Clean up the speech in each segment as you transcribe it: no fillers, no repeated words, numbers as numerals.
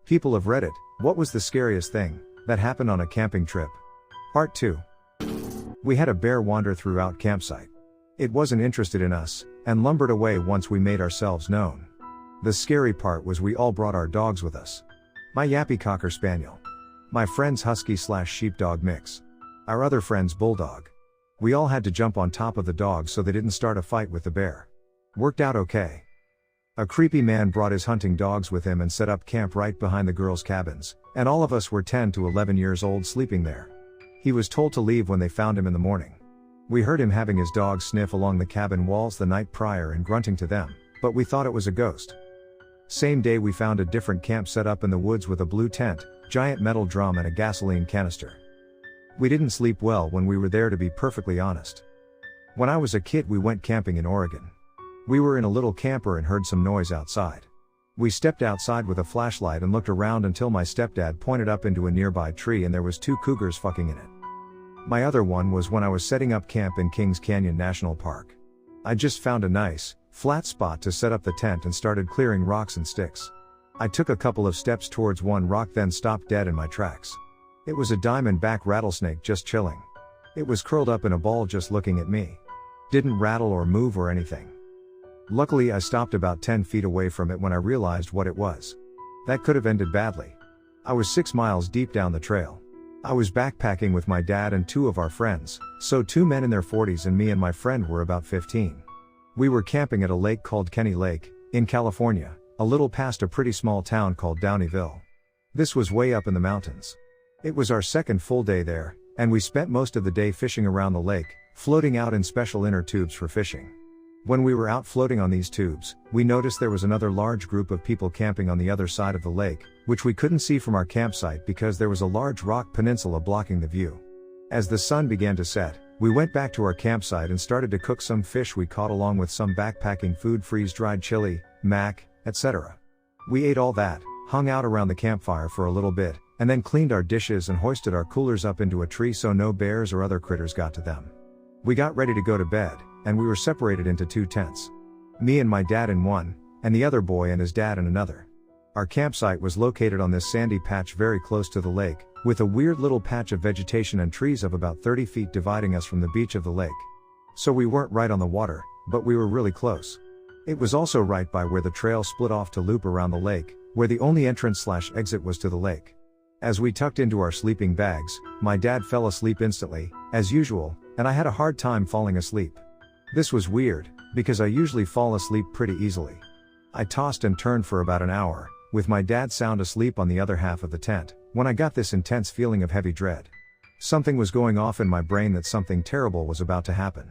People of Reddit, what was the scariest thing that happened on a camping trip? Part 2. We had a bear wander through our campsite. It wasn't interested in us, and lumbered away once we made ourselves known. The scary part was we all brought our dogs with us. My yappy cocker spaniel. My friend's husky/sheepdog mix. Our other friend's bulldog. We all had to jump on top of the dog so they didn't start a fight with the bear. Worked out okay. A creepy man brought his hunting dogs with him and set up camp right behind the girls' cabins, and all of us were 10 to 11 years old sleeping there. He was told to leave when they found him in the morning. We heard him having his dogs sniff along the cabin walls the night prior and grunting to them, but we thought it was a ghost. Same day we found a different camp set up in the woods with a blue tent, giant metal drum and a gasoline canister. We didn't sleep well when we were there, to be perfectly honest. When I was a kid we went camping in Oregon. We were in a little camper and heard some noise outside. We stepped outside with a flashlight and looked around until my stepdad pointed up into a nearby tree and there was 2 cougars fucking in it. My other one was when I was setting up camp in Kings Canyon National Park. I just found a nice, flat spot to set up the tent and started clearing rocks and sticks. I took a couple of steps towards one rock, then stopped dead in my tracks. It was a diamondback rattlesnake just chilling. It was curled up in a ball just looking at me. Didn't rattle or move or anything. Luckily I stopped about 10 feet away from it when I realized what it was. That could have ended badly. I was 6 miles deep down the trail. I was backpacking with my dad and 2 of our friends, so 2 men in their 40s and me and my friend were about 15. We were camping at a lake called Kenny Lake, in California, a little past a pretty small town called Downeyville. This was way up in the mountains. It was our second full day there, and we spent most of the day fishing around the lake, floating out in special inner tubes for fishing. When we were out floating on these tubes, we noticed there was another large group of people camping on the other side of the lake, which we couldn't see from our campsite because there was a large rock peninsula blocking the view. As the sun began to set, we went back to our campsite and started to cook some fish we caught along with some backpacking food, freeze-dried chili, mac, etc. We ate all that, hung out around the campfire for a little bit, and then cleaned our dishes and hoisted our coolers up into a tree so no bears or other critters got to them. We got ready to go to bed, and we were separated into 2 tents. Me and my dad in one, and the other boy and his dad in another. Our campsite was located on this sandy patch very close to the lake, with a weird little patch of vegetation and trees of about 30 feet dividing us from the beach of the lake. So we weren't right on the water, but we were really close. It was also right by where the trail split off to loop around the lake, where the only entrance/exit was to the lake. As we tucked into our sleeping bags, my dad fell asleep instantly, as usual, and I had a hard time falling asleep. This was weird, because I usually fall asleep pretty easily. I tossed and turned for about an hour, with my dad sound asleep on the other half of the tent, when I got this intense feeling of heavy dread. Something was going off in my brain that something terrible was about to happen.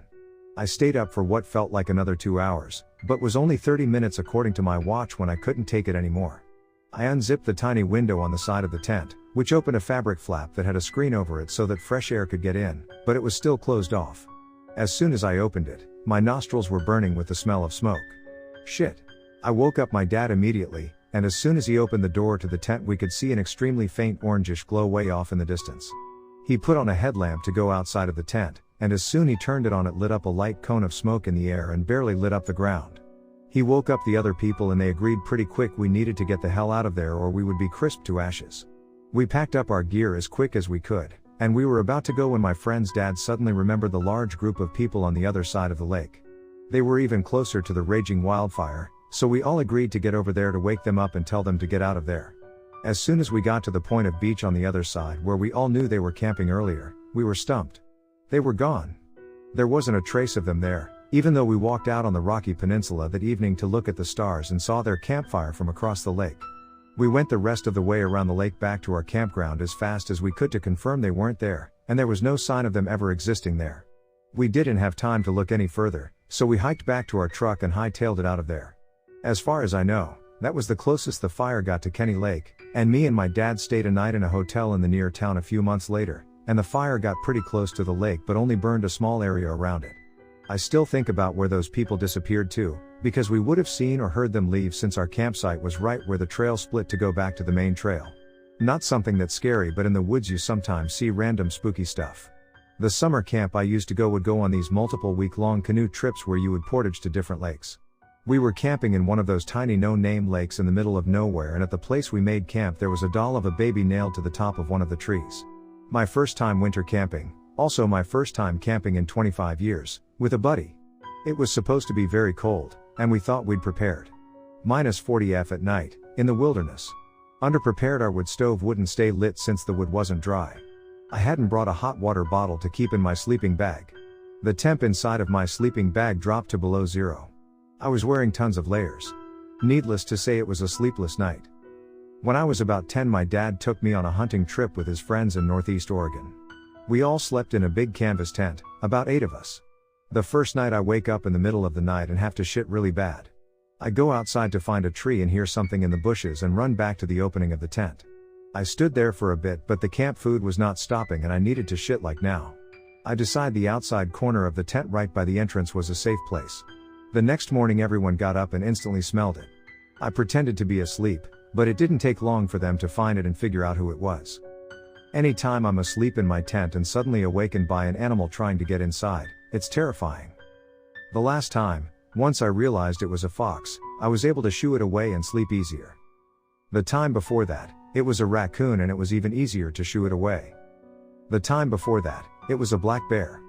I stayed up for what felt like another 2 hours, but was only 30 minutes according to my watch when I couldn't take it anymore. I unzipped the tiny window on the side of the tent, which opened a fabric flap that had a screen over it so that fresh air could get in, but it was still closed off. As soon as I opened it, my nostrils were burning with the smell of smoke. Shit. I woke up my dad immediately, and as soon as he opened the door to the tent we could see an extremely faint orangish glow way off in the distance. He put on a headlamp to go outside of the tent, and as soon he turned it on it lit up a light cone of smoke in the air and barely lit up the ground. He woke up the other people and they agreed pretty quick we needed to get the hell out of there or we would be crisped to ashes. We packed up our gear as quick as we could, and we were about to go when my friend's dad suddenly remembered the large group of people on the other side of the lake. They were even closer to the raging wildfire, so we all agreed to get over there to wake them up and tell them to get out of there. As soon as we got to the point of beach on the other side where we all knew they were camping earlier, we were stumped. They were gone. There wasn't a trace of them there, even though we walked out on the rocky peninsula that evening to look at the stars and saw their campfire from across the lake. We went the rest of the way around the lake back to our campground as fast as we could to confirm they weren't there, and there was no sign of them ever existing there. We didn't have time to look any further, so we hiked back to our truck and hightailed it out of there. As far as I know, that was the closest the fire got to Kenny Lake, and me and my dad stayed a night in a hotel in the near town a few months later, and the fire got pretty close to the lake but only burned a small area around it. I still think about where those people disappeared to, because we would have seen or heard them leave since our campsite was right where the trail split to go back to the main trail. Not something that's scary, but in the woods you sometimes see random spooky stuff. The summer camp I used to go would go on these multiple week-long canoe trips where you would portage to different lakes. We were camping in one of those tiny no-name lakes in the middle of nowhere, and at the place we made camp there was a doll of a baby nailed to the top of one of the trees. My first time winter camping, also my first time camping in 25 years, with a buddy. It was supposed to be very cold, and we thought we'd prepared. -40°F at night, in the wilderness. Underprepared, our wood stove wouldn't stay lit since the wood wasn't dry. I hadn't brought a hot water bottle to keep in my sleeping bag. The temp inside of my sleeping bag dropped to below zero. I was wearing tons of layers. Needless to say, it was a sleepless night. When I was about 10, my dad took me on a hunting trip with his friends in Northeast Oregon. We all slept in a big canvas tent, about 8 of us. The first night I wake up in the middle of the night and have to shit really bad. I go outside to find a tree and hear something in the bushes and run back to the opening of the tent. I stood there for a bit, but the camp food was not stopping and I needed to shit like now. I decided the outside corner of the tent right by the entrance was a safe place. The next morning everyone got up and instantly smelled it. I pretended to be asleep, but it didn't take long for them to find it and figure out who it was. Anytime I'm asleep in my tent and suddenly awakened by an animal trying to get inside, it's terrifying. The last time, once I realized it was a fox, I was able to shoo it away and sleep easier. The time before that, it was a raccoon and it was even easier to shoo it away. The time before that, it was a black bear.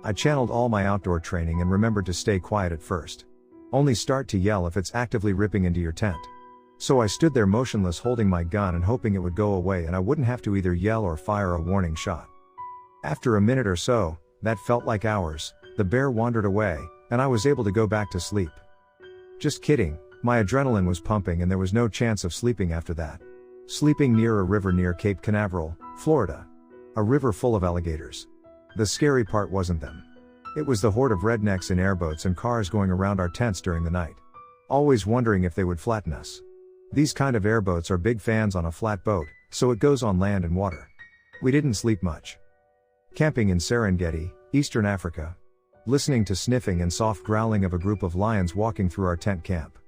I channeled all my outdoor training and remembered to stay quiet at first. Only start to yell if it's actively ripping into your tent. So I stood there motionless holding my gun and hoping it would go away and I wouldn't have to either yell or fire a warning shot. After a minute or so, that felt like hours, the bear wandered away, and I was able to go back to sleep. Just kidding, my adrenaline was pumping and there was no chance of sleeping after that. Sleeping near a river near Cape Canaveral, Florida. A river full of alligators. The scary part wasn't them. It was the horde of rednecks in airboats and cars going around our tents during the night. Always wondering if they would flatten us. These kind of airboats are big fans on a flat boat, so it goes on land and water. We didn't sleep much. Camping in Serengeti, Eastern Africa. Listening to sniffing and soft growling of a group of lions walking through our tent camp.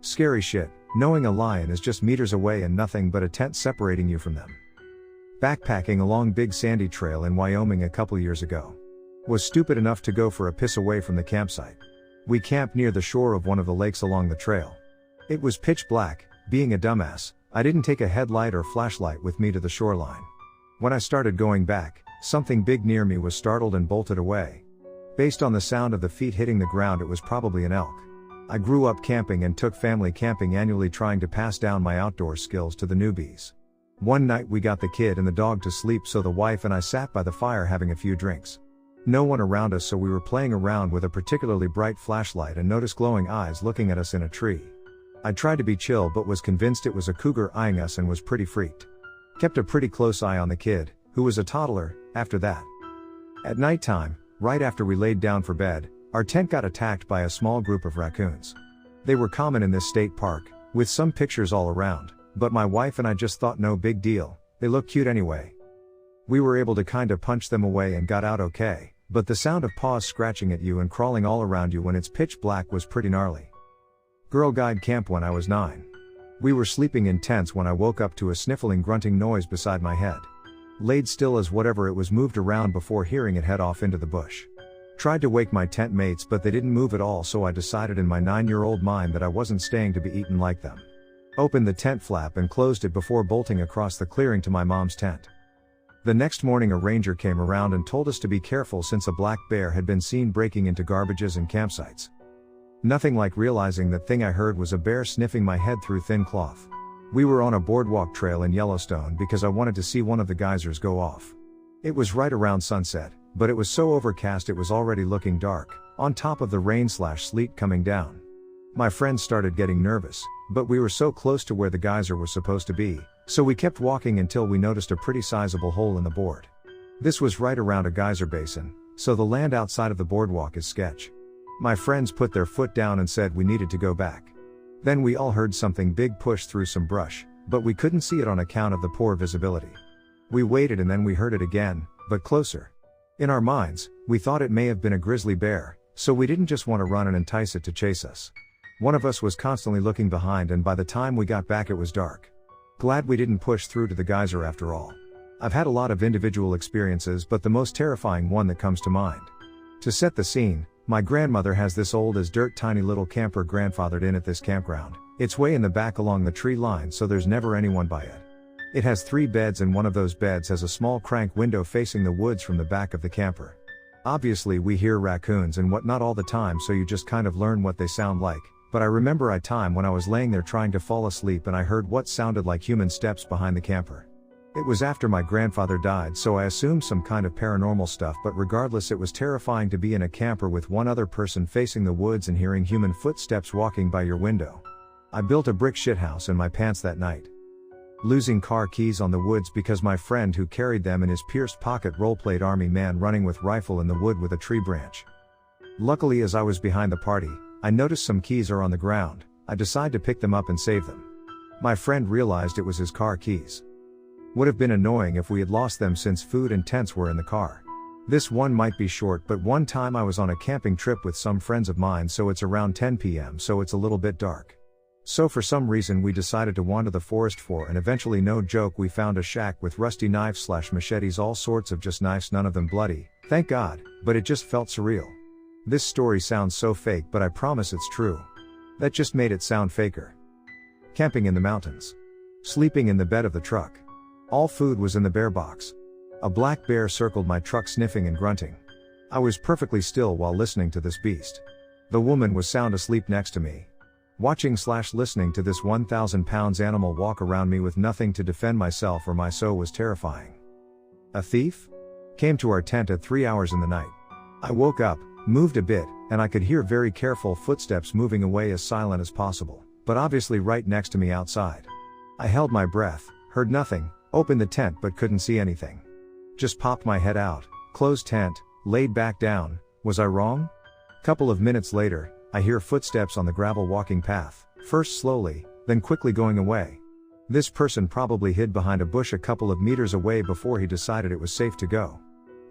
Scary shit, knowing a lion is just meters away and nothing but a tent separating you from them. Backpacking along Big Sandy Trail in Wyoming a couple years ago. Was stupid enough to go for a piss away from the campsite. We camped near the shore of one of the lakes along the trail. It was pitch black. Being a dumbass, I didn't take a headlight or flashlight with me to the shoreline. When I started going back, something big near me was startled and bolted away. Based on the sound of the feet hitting the ground, it was probably an elk. I grew up camping and took family camping annually, trying to pass down my outdoor skills to the newbies. One night we got the kid and the dog to sleep, so the wife and I sat by the fire having a few drinks. No one around us, so we were playing around with a particularly bright flashlight and noticed glowing eyes looking at us in a tree. I tried to be chill but was convinced it was a cougar eyeing us and was pretty freaked. Kept a pretty close eye on the kid, who was a toddler, after that. At nighttime, right after we laid down for bed, our tent got attacked by a small group of raccoons. They were common in this state park, with some pictures all around, but my wife and I just thought no big deal, they look cute anyway. We were able to kinda punch them away and got out okay, but the sound of paws scratching at you and crawling all around you when it's pitch black was pretty gnarly. Girl Guide camp when I was 9. We were sleeping in tents when I woke up to a sniffling grunting noise beside my head. Laid still as whatever it was moved around before hearing it head off into the bush. Tried to wake my tent mates but they didn't move at all, so I decided in my 9-year-old mind that I wasn't staying to be eaten like them. Opened the tent flap and closed it before bolting across the clearing to my mom's tent. The next morning a ranger came around and told us to be careful since a black bear had been seen breaking into garbages and campsites. Nothing like realizing that thing I heard was a bear sniffing my head through thin cloth. We were on a boardwalk trail in Yellowstone because I wanted to see one of the geysers go off. It was right around sunset, but it was so overcast it was already looking dark, on top of the rain/sleet coming down. My friends started getting nervous, but we were so close to where the geyser was supposed to be, so we kept walking until we noticed a pretty sizable hole in the board. This was right around a geyser basin, so the land outside of the boardwalk is sketch. My friends put their foot down and said we needed to go back. Then we all heard something big push through some brush, but we couldn't see it on account of the poor visibility. We waited and then we heard it again, but closer. In our minds, we thought it may have been a grizzly bear, so we didn't just want to run and entice it to chase us. One of us was constantly looking behind and by the time we got back it was dark. Glad we didn't push through to the geyser after all. I've had a lot of individual experiences, but the most terrifying one that comes to mind. To set the scene, My grandmother has this old as dirt tiny little camper grandfathered in at this campground. It's way in the back along the tree line, so there's never anyone by it. It has 3 beds, and one of those beds has a small crank window facing the woods from the back of the camper. Obviously we hear raccoons and whatnot all the time, so you just kind of learn what they sound like, but I remember a time when I was laying there trying to fall asleep and I heard what sounded like human steps behind the camper. It was after my grandfather died, so I assumed some kind of paranormal stuff, but regardless, it was terrifying to be in a camper with one other person facing the woods and hearing human footsteps walking by your window. I built a brick shithouse in my pants that night. Losing car keys on the woods because my friend who carried them in his pierced pocket roleplayed army man running with rifle in the wood with a tree branch. Luckily, as I was behind the party, I noticed some keys are on the ground. I decide to pick them up and save them. My friend realized it was his car keys. Would have been annoying if we had lost them since food and tents were in the car. This one might be short, but one time I was on a camping trip with some friends of mine, so it's around 10 p.m. so it's a little bit dark. So for some reason we decided to wander the forest for, and eventually, no joke, we found a shack with rusty knives/machetes, all sorts of just knives, none of them bloody, thank God, but it just felt surreal. This story sounds so fake, but I promise it's true. That just made it sound faker. Camping in the mountains. Sleeping in the bed of the truck. All food was in the bear box. A black bear circled my truck sniffing and grunting. I was perfectly still while listening to this beast. The woman was sound asleep next to me. Watching/listening to this 1,000 pounds animal walk around me with nothing to defend myself or my soul was terrifying. A thief? Came to our tent at 3 hours in the night. I woke up, moved a bit, and I could hear very careful footsteps moving away as silent as possible, but obviously right next to me outside. I held my breath, heard nothing, opened the tent but couldn't see anything. Just popped my head out, closed tent, laid back down. Was I wrong? Couple of minutes later, I hear footsteps on the gravel walking path, first slowly, then quickly going away. This person probably hid behind a bush a couple of meters away before he decided it was safe to go.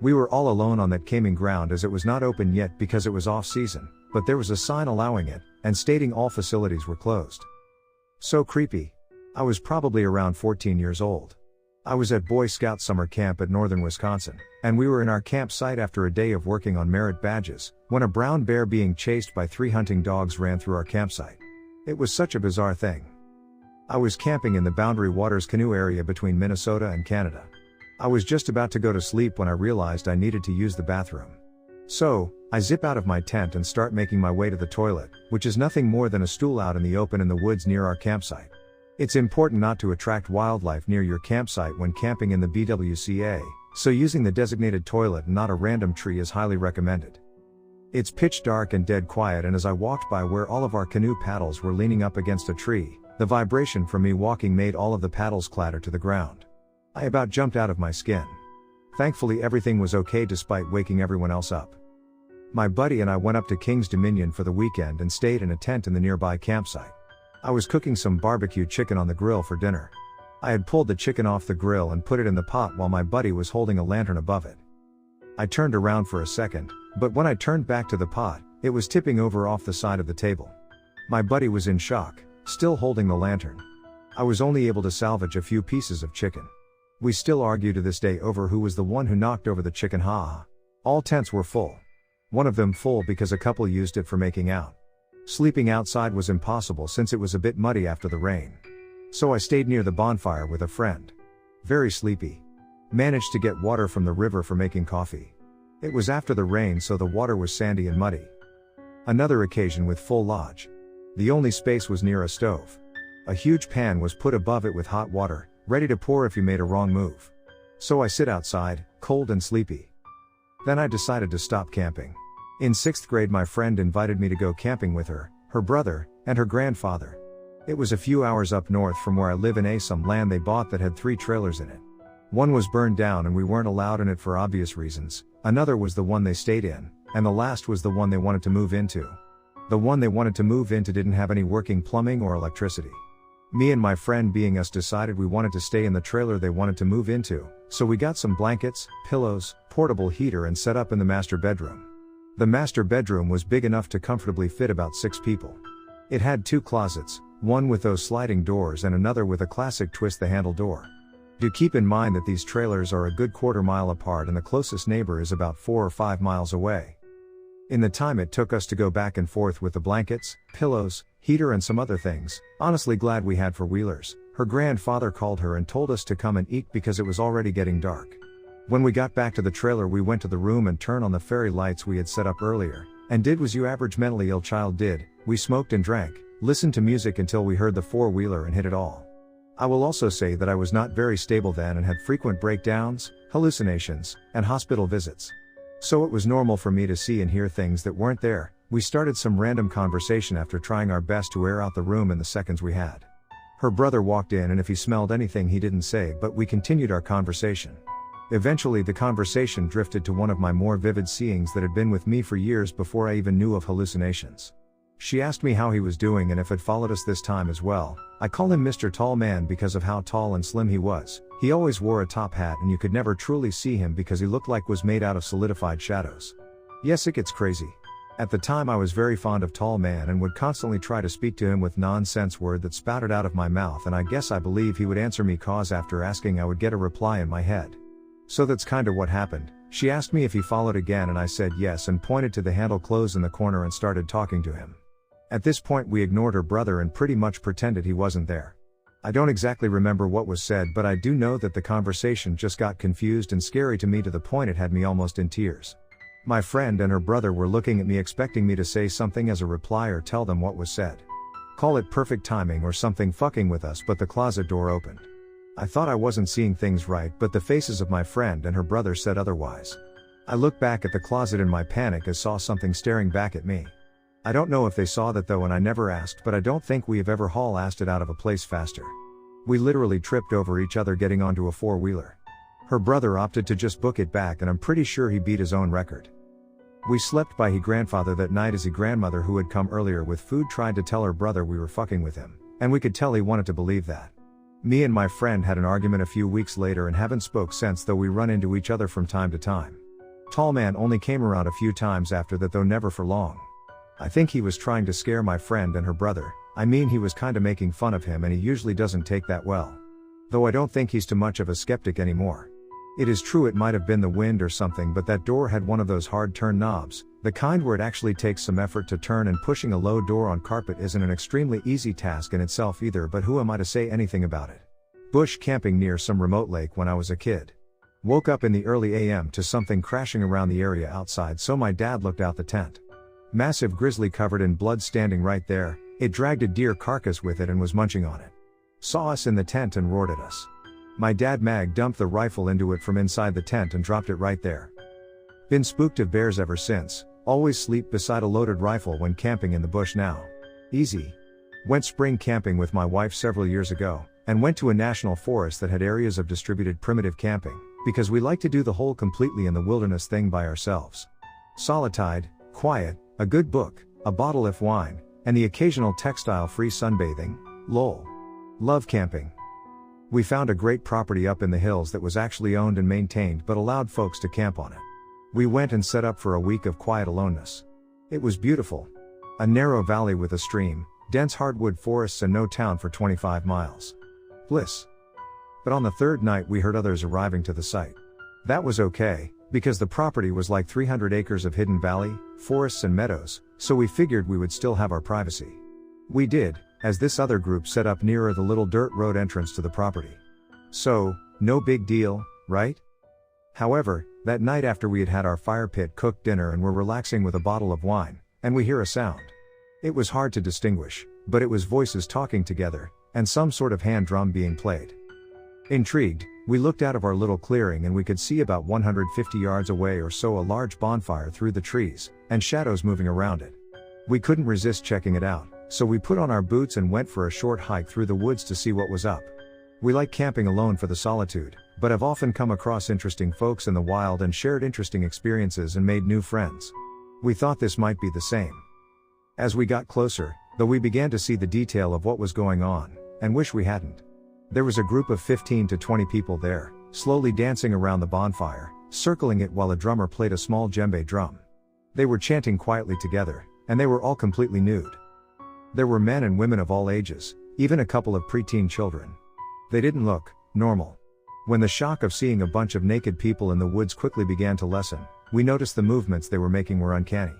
We were all alone on that camping ground as it was not open yet because it was off season, but there was a sign allowing it, and stating all facilities were closed. So creepy. I was probably around 14 years old. I was at Boy Scout summer camp at northern Wisconsin, and we were in our campsite after a day of working on merit badges, when a brown bear being chased by 3 hunting dogs ran through our campsite. It was such a bizarre thing. I was camping in the Boundary Waters canoe area between Minnesota and Canada. I was just about to go to sleep when I realized I needed to use the bathroom. So, I zip out of my tent and start making my way to the toilet, which is nothing more than a stool out in the open in the woods near our campsite. It's important not to attract wildlife near your campsite when camping in the BWCA, so using the designated toilet and not a random tree is highly recommended. It's pitch dark and dead quiet, and as I walked by where all of our canoe paddles were leaning up against a tree, the vibration from me walking made all of the paddles clatter to the ground. I about jumped out of my skin. Thankfully everything was okay despite waking everyone else up. My buddy and I went up to King's Dominion for the weekend and stayed in a tent in the nearby campsite. I was cooking some barbecue chicken on the grill for dinner. I had pulled the chicken off the grill and put it in the pot while my buddy was holding a lantern above it. I turned around for a second, but when I turned back to the pot, it was tipping over off the side of the table. My buddy was in shock, still holding the lantern. I was only able to salvage a few pieces of chicken. We still argue to this day over who was the one who knocked over the chicken. Ha. All tents were full. One of them full because a couple used it for making out. Sleeping outside was impossible since it was a bit muddy after the rain. So I stayed near the bonfire with a friend. Very sleepy. Managed to get water from the river for making coffee. It was after the rain, so the water was sandy and muddy. Another occasion with full lodge. The only space was near a stove. A huge pan was put above it with hot water, ready to pour if you made a wrong move. So I sit outside, cold and sleepy. Then I decided to stop camping. In 6th grade my friend invited me to go camping with her, her brother, and her grandfather. It was a few hours up north from where I live in some land they bought that had 3 trailers in it. One was burned down and we weren't allowed in it for obvious reasons, another was the one they stayed in, and the last was the one they wanted to move into. The one they wanted to move into didn't have any working plumbing or electricity. Me and my friend being us decided we wanted to stay in the trailer they wanted to move into, so we got some blankets, pillows, portable heater and set up in the master bedroom. The master bedroom was big enough to comfortably fit about 6 people. It had 2 closets, one with those sliding doors and another with a classic twist the handle door. Do keep in mind that these trailers are a good quarter mile apart and the closest neighbor is about 4 or 5 miles away. In the time it took us to go back and forth with the blankets, pillows, heater and some other things, honestly glad we had four-wheelers, her grandfather called her and told us to come and eat because it was already getting dark. When we got back to the trailer we went to the room and turned on the fairy lights we had set up earlier, and did what you average mentally ill child did, we smoked and drank, listened to music until we heard the four-wheeler and hit it all. I will also say that I was not very stable then and had frequent breakdowns, hallucinations, and hospital visits. So it was normal for me to see and hear things that weren't there. We started some random conversation after trying our best to air out the room in the seconds we had. Her brother walked in and if he smelled anything he didn't say, but we continued our conversation. Eventually the conversation drifted to one of my more vivid seeings that had been with me for years before I even knew of hallucinations. She asked me how he was doing and if it followed us this time as well. I call him Mr. Tall Man because of how tall and slim he was. He always wore a top hat and you could never truly see him because he looked like was made out of solidified shadows. Yes, it gets crazy. At the time I was very fond of Tall Man and would constantly try to speak to him with nonsense word that spouted out of my mouth, and I believe he would answer me cause after asking I would get a reply in my head. So that's kinda what happened. She asked me if he followed again and I said yes and pointed to the handle closed in the corner and started talking to him. At this point we ignored her brother and pretty much pretended he wasn't there. I don't exactly remember what was said, but I do know that the conversation just got confused and scary to me to the point it had me almost in tears. My friend and her brother were looking at me expecting me to say something as a reply or tell them what was said. Call it perfect timing or something fucking with us, but the closet door opened. I thought I wasn't seeing things right, but the faces of my friend and her brother said otherwise. I looked back at the closet in my panic as saw something staring back at me. I don't know if they saw that though, and I never asked, but I don't think we have ever haul-assed it out of a place faster. We literally tripped over each other getting onto a four-wheeler. Her brother opted to just book it back and I'm pretty sure he beat his own record. We slept by his grandfather that night as his grandmother who had come earlier with food tried to tell her brother we were fucking with him, and we could tell he wanted to believe that. Me and my friend had an argument a few weeks later and haven't spoke since, though we run into each other from time to time. Tall Man only came around a few times after that, though never for long. I think he was trying to scare my friend and her brother. I mean, he was kinda making fun of him and he usually doesn't take that well. Though I don't think he's too much of a skeptic anymore. It is true it might have been the wind or something, but that door had one of those hard turn knobs, the kind where it actually takes some effort to turn, and pushing a low door on carpet isn't an extremely easy task in itself either, but who am I to say anything about it? Bush camping near some remote lake when I was a kid. Woke up in the early AM to something crashing around the area outside, so my dad looked out the tent. Massive grizzly covered in blood standing right there. It dragged a deer carcass with it and was munching on it. Saw us in the tent and roared at us. My dad dumped the rifle into it from inside the tent and dropped it right there. Been spooked of bears ever since. Always sleep beside a loaded rifle when camping in the bush now. Easy. Went spring camping with my wife several years ago, and went to a national forest that had areas of distributed primitive camping, because we like to do the whole completely in the wilderness thing by ourselves. Solitude, quiet, a good book, a bottle of wine, and the occasional textile-free sunbathing, lol. Love camping. We found a great property up in the hills that was actually owned and maintained but allowed folks to camp on it. We went and set up for a week of quiet aloneness. It was beautiful. A narrow valley with a stream, dense hardwood forests and no town for 25 miles. Bliss. But on the third night we heard others arriving to the site. That was okay, because the property was like 300 acres of hidden valley, forests and meadows, so we figured we would still have our privacy. We did, as this other group set up nearer the little dirt road entrance to the property. So, no big deal, right? However, that night after we had had our fire pit cooked dinner and were relaxing with a bottle of wine, and we hear a sound. It was hard to distinguish, but it was voices talking together, and some sort of hand drum being played. Intrigued, we looked out of our little clearing and we could see about 150 yards away or so a large bonfire through the trees, and shadows moving around it. We couldn't resist checking it out, so we put on our boots and went for a short hike through the woods to see what was up. We like camping alone for the solitude, but have often come across interesting folks in the wild and shared interesting experiences and made new friends. We thought this might be the same. As we got closer, though, we began to see the detail of what was going on, and wish we hadn't. There was a group of 15 to 20 people there, slowly dancing around the bonfire, circling it while a drummer played a small djembe drum. They were chanting quietly together, and they were all completely nude. There were men and women of all ages, even a couple of preteen children. They didn't look normal. When the shock of seeing a bunch of naked people in the woods quickly began to lessen, we noticed the movements they were making were uncanny.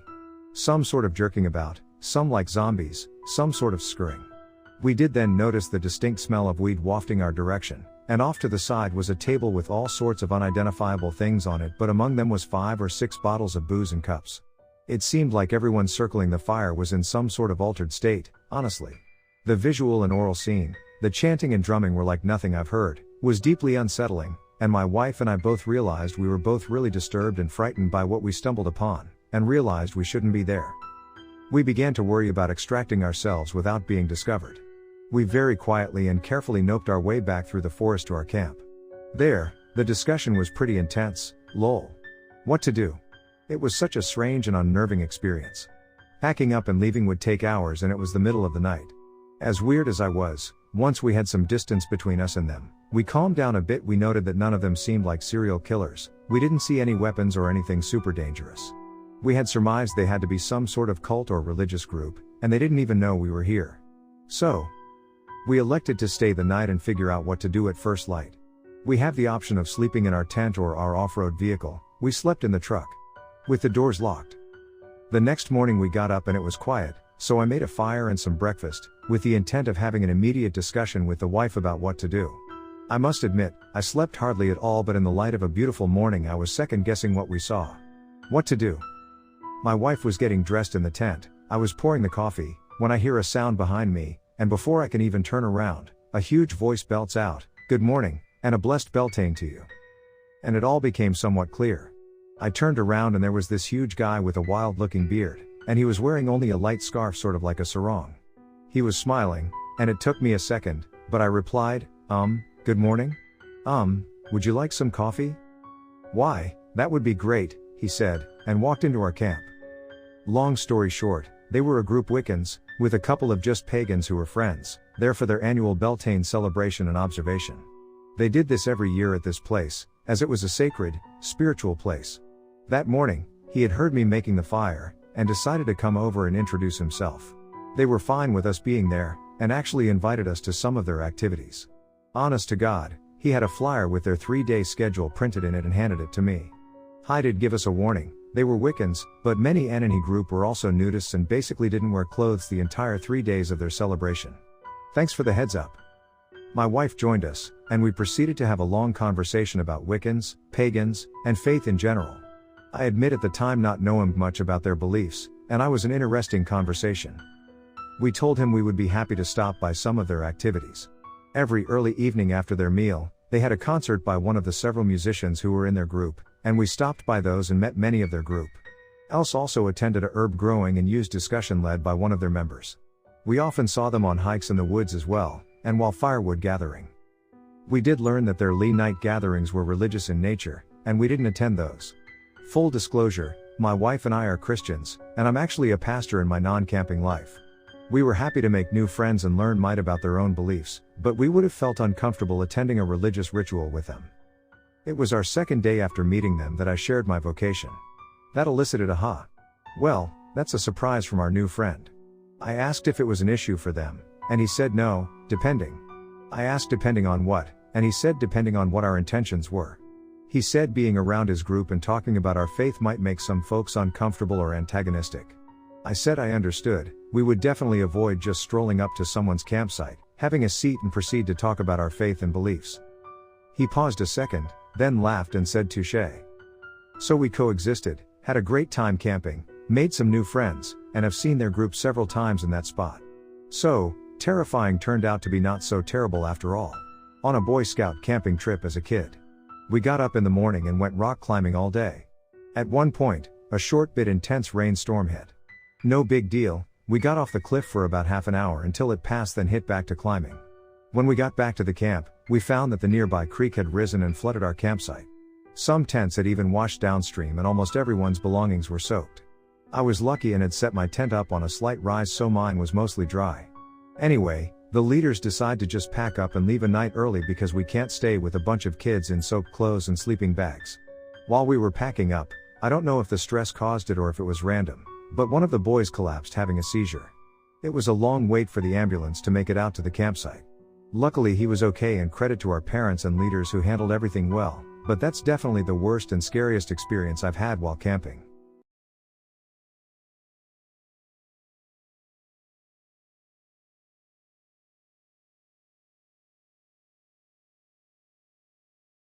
Some sort of jerking about, some like zombies, some sort of scurrying. We did then notice the distinct smell of weed wafting our direction, and off to the side was a table with all sorts of unidentifiable things on it, but among them was 5 or 6 bottles of booze and cups. It seemed like everyone circling the fire was in some sort of altered state, honestly. The visual and oral scene, the chanting and drumming were like nothing I've heard, was deeply unsettling, and my wife and I both realized we were both really disturbed and frightened by what we stumbled upon, and realized we shouldn't be there. We began to worry about extracting ourselves without being discovered. We very quietly and carefully noped our way back through the forest to our camp. There, the discussion was pretty intense, lol. What to do? It was such a strange and unnerving experience. Packing up and leaving would take hours, and it was the middle of the night. As weird as I was, once we had some distance between us and them, we calmed down a bit. We noted that none of them seemed like serial killers, we didn't see any weapons or anything super dangerous. We had surmised they had to be some sort of cult or religious group, and they didn't even know we were here. So, we elected to stay the night and figure out what to do at first light. We have the option of sleeping in our tent or our off-road vehicle. We slept in the truck, with the doors locked. The next morning we got up and it was quiet, so I made a fire and some breakfast, with the intent of having an immediate discussion with the wife about what to do. I must admit, I slept hardly at all, but in the light of a beautiful morning I was second-guessing what we saw. What to do? My wife was getting dressed in the tent, I was pouring the coffee, when I hear a sound behind me, and before I can even turn around, a huge voice belts out, "Good morning, and a blessed Beltane to you." And it all became somewhat clear. I turned around and there was this huge guy with a wild-looking beard, and he was wearing only a light scarf, sort of like a sarong. He was smiling, and it took me a second, but I replied, "Good morning? Would you like some coffee?" "Why, that would be great," he said, and walked into our camp. Long story short, they were a group Wiccans, with a couple of just pagans who were friends, there for their annual Beltane celebration and observation. They did this every year at this place, as it was a sacred, spiritual place. That morning, he had heard me making the fire, and decided to come over and introduce himself. They were fine with us being there, and actually invited us to some of their activities. Honest to God, he had a flyer with their 3-day schedule printed in it and handed it to me. He did give us a warning. They were Wiccans, but many in any group were also nudists and basically didn't wear clothes the entire 3 days of their celebration. Thanks for the heads up. My wife joined us, and we proceeded to have a long conversation about Wiccans, pagans, and faith in general. I admit at the time not knowing much about their beliefs, and I was an interesting conversation. We told him we would be happy to stop by some of their activities. Every early evening after their meal, they had a concert by one of the several musicians who were in their group, and we stopped by those and met many of their group. Else also attended a herb growing and used discussion led by one of their members. We often saw them on hikes in the woods as well, and while firewood gathering. We did learn that their Lee night gatherings were religious in nature, and we didn't attend those. Full disclosure, my wife and I are Christians, and I'm actually a pastor in my non-camping life. We were happy to make new friends and learn might about their own beliefs, but we would have felt uncomfortable attending a religious ritual with them. It was our second day after meeting them that I shared my vocation. That elicited a "ha. Well, that's a surprise" from our new friend. I asked if it was an issue for them, and he said no, depending. I asked depending on what, and he said depending on what our intentions were. He said being around his group and talking about our faith might make some folks uncomfortable or antagonistic. I said I understood, we would definitely avoid just strolling up to someone's campsite, having a seat and proceed to talk about our faith and beliefs. He paused a second, then laughed and said touché. So we coexisted, had a great time camping, made some new friends, and have seen their group several times in that spot. So, terrifying turned out to be not so terrible after all. On a Boy Scout camping trip as a kid. We got up in the morning and went rock climbing all day. At one point, a short bit intense rainstorm hit. No big deal, we got off the cliff for about half an hour until it passed, then hit back to climbing. When we got back to the camp, we found that the nearby creek had risen and flooded our campsite. Some tents had even washed downstream and almost everyone's belongings were soaked. I was lucky and had set my tent up on a slight rise, so mine was mostly dry. Anyway, the leaders decide to just pack up and leave a night early because we can't stay with a bunch of kids in soaked clothes and sleeping bags. While we were packing up, I don't know if the stress caused it or if it was random, but one of the boys collapsed having a seizure. It was a long wait for the ambulance to make it out to the campsite. Luckily he was okay, and credit to our parents and leaders who handled everything well, but that's definitely the worst and scariest experience I've had while camping.